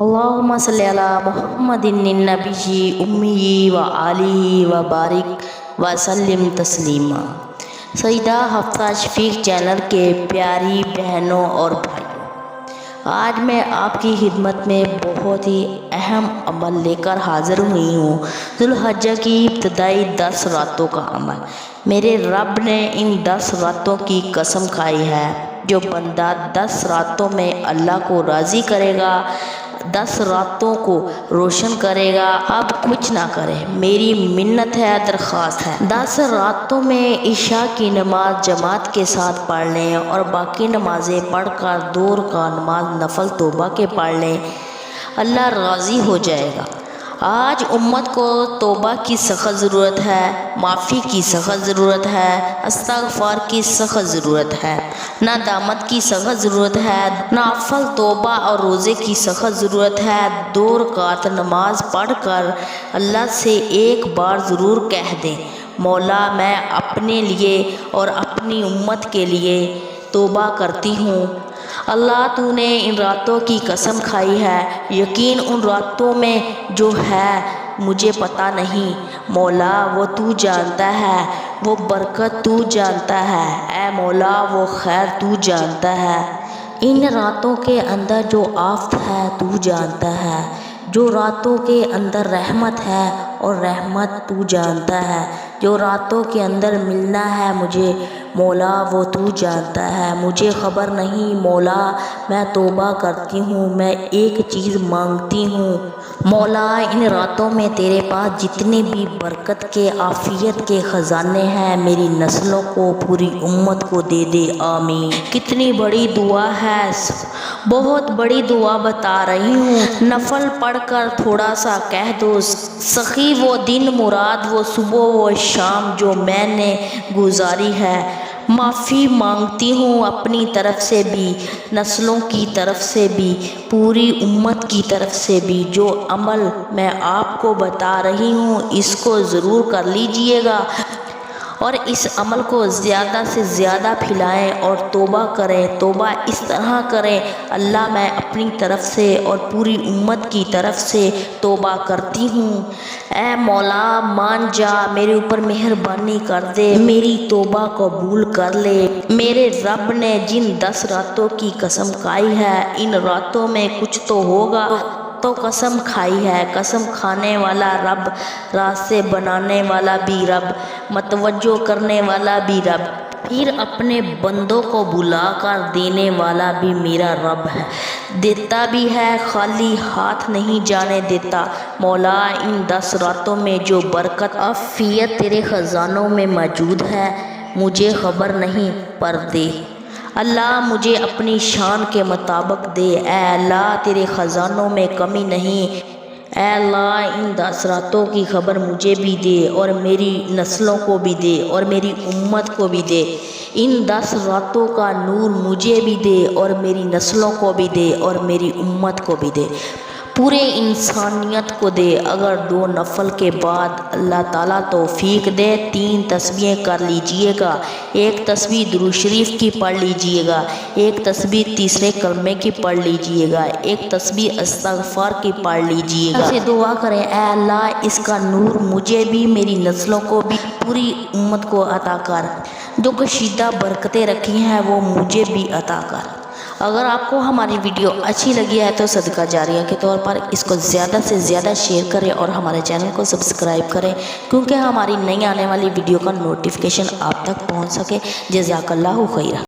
اللہم صلی علی محمد النبی امی و آلہ و بارک وسلم تسلیما۔ سیدہ حفصہ شفیق چینل کے پیاری بہنوں اور بھائیوں، آج میں آپ کی خدمت میں بہت ہی اہم عمل لے کر حاضر ہوئی ہوں۔ ذوالحجہ کی ابتدائی 10 راتوں کا عمل۔ میرے رب نے ان 10 راتوں کی قسم کھائی ہے، جو بندہ 10 راتوں میں اللہ کو راضی کرے گا، 10 راتوں کو روشن کرے گا، اب کچھ نہ کرے، میری منت ہے، درخواست ہے۔ 10 راتوں میں عشاء کی نماز جماعت کے ساتھ پڑھ لیں اور باقی نمازیں پڑھ کر 2 رکعت نماز نفل توبہ کے پڑھ لیں، اللہ راضی ہو جائے گا۔ آج امت کو توبہ کی سخت ضرورت ہے، معافی کی سخت ضرورت ہے، استغفار کی سخت ضرورت ہے، ندامت کی سخت ضرورت ہے، نافل توبہ اور روزے کی سخت ضرورت ہے۔ 2 رکعت نماز پڑھ کر اللہ سے ایک بار ضرور کہہ دیں، مولا میں اپنے لیے اور اپنی امت کے لیے توبہ کرتی ہوں۔ اللہ تو نے ان راتوں کی قسم کھائی ہے، یقین ان راتوں میں جو ہے مجھے پتہ نہیں، مولا وہ تو جانتا ہے، وہ برکت تو جانتا ہے، اے مولا وہ خیر تو جانتا ہے۔ ان راتوں کے اندر جو آفت ہے تو جانتا ہے، جو راتوں کے اندر رحمت ہے اور رحمت تو جانتا ہے، جو راتوں کے اندر ملنا ہے مجھے، مولا وہ تو جانتا ہے، مجھے خبر نہیں، مولا میں توبہ کرتی ہوں، میں ایک چیز مانگتی ہوں، مولا ان راتوں میں تیرے پاس جتنے بھی برکت کے عافیت کے خزانے ہیں میری نسلوں کو، پوری امت کو دے دے، آمین۔ کتنی بڑی دعا ہے، بہت بڑی دعا بتا رہی ہوں، نفل پڑھ کر تھوڑا سا کہہ دو، سخی وہ دن مراد وہ صبح و شام جو میں نے گزاری ہے، معافی مانگتی ہوں اپنی طرف سے بھی، نسلوں کی طرف سے بھی، پوری امت کی طرف سے بھی۔ جو عمل میں آپ کو بتا رہی ہوں اس کو ضرور کر لیجئے گا اور اس عمل کو زیادہ سے زیادہ پھیلائیں اور توبہ کریں۔ توبہ اس طرح کریں، اللہ میں اپنی طرف سے اور پوری امت کی طرف سے توبہ کرتی ہوں، اے مولا مان جا، میرے اوپر مہربانی کر دے، میری توبہ قبول کر لے۔ میرے رب نے جن 10 راتوں کی قسم کھائی ہے، ان راتوں میں کچھ تو ہوگا تو قسم کھائی ہے، قسم کھانے والا رب، راستے بنانے والا بھی رب، متوجہ کرنے والا بھی رب، پھر اپنے بندوں کو بلا کر دینے والا بھی میرا رب ہے، دیتا بھی ہے، خالی ہاتھ نہیں جانے دیتا۔ مولا ان 10 راتوں میں جو برکت عافیت تیرے خزانوں میں موجود ہے مجھے خبر نہیں، پر دے اللہ، مجھے اپنی شان کے مطابق دے، اے اللہ تیرے خزانوں میں کمی نہیں، اے اللہ ان 10 راتوں کی خبر مجھے بھی دے اور میری نسلوں کو بھی دے اور میری امت کو بھی دے، ان 10 راتوں کا نور مجھے بھی دے اور میری نسلوں کو بھی دے اور میری امت کو بھی دے، پورے انسانیت کو دے۔ اگر 2 نفل کے بعد اللہ تعالیٰ توفیق دے 3 تسبیحیں کر لیجئے گا، ایک تسبیح درود شریف کی پڑھ لیجئے گا، ایک تسبیح تیسرے کلمے کی پڑھ لیجئے گا، ایک تسبیح استغفار کی پڑھ لیجئے گا۔ اسے دعا کریں، اے اللہ اس کا نور مجھے بھی، میری نسلوں کو بھی، پوری امت کو عطا کر، جو کشیدہ برکتیں رکھی ہیں وہ مجھے بھی عطا کر۔ اگر آپ کو ہماری ویڈیو اچھی لگی ہے تو صدقہ جاریہ کے طور پر اس کو زیادہ سے زیادہ شیئر کریں اور ہمارے چینل کو سبسکرائب کریں، کیونکہ ہماری نئی آنے والی ویڈیو کا نوٹیفیکیشن آپ تک پہنچ سکے۔ جزاک اللہ خیرہ۔